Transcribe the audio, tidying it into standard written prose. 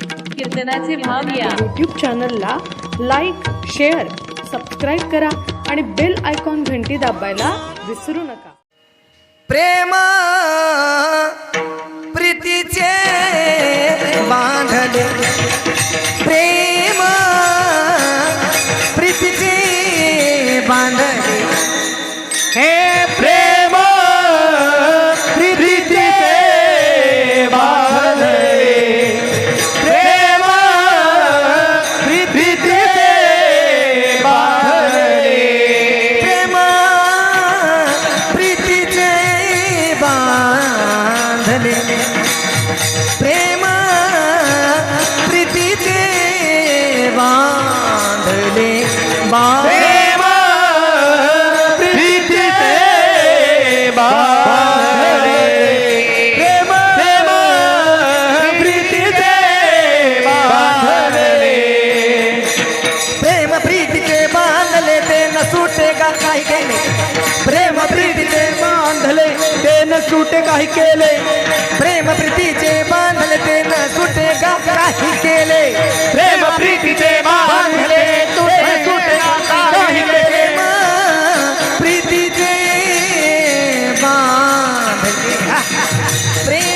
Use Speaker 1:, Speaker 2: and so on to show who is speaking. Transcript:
Speaker 1: कीर्तनाचे भाव या
Speaker 2: यूट्यूब चॅनलला लाईक, शेअर, सबस्क्राईब करा आणि बेल आयकॉन घंटी दाबायला विसरू नका.
Speaker 3: प्रेम प्रीतीचे बांधले, प्रेम प्रीतीचे बांधले, हे प्रेम प्रीतीचे बांधले, प्रेम प्रीतीचे बांधले, प्रेम प्रीतीचे बांधले, प्रेम प्रीतीचे बांधले, प्रेम प्रीतीचे बांधले, प्रेम प्रीतीचे बांधले, प्रेम प्रीतीचे बांधले ते न सुटेगा काही केले, प्रेम प्रीतीचे बांधले ते न सुटे काही केले, प्रेम प्रीतीचे बांधले ते न सुटेगा काही केले, प्रेम प्रीतीचे बांधले ते न सुटेगा काही केले, प्रीतीचे बांधले, प्रेम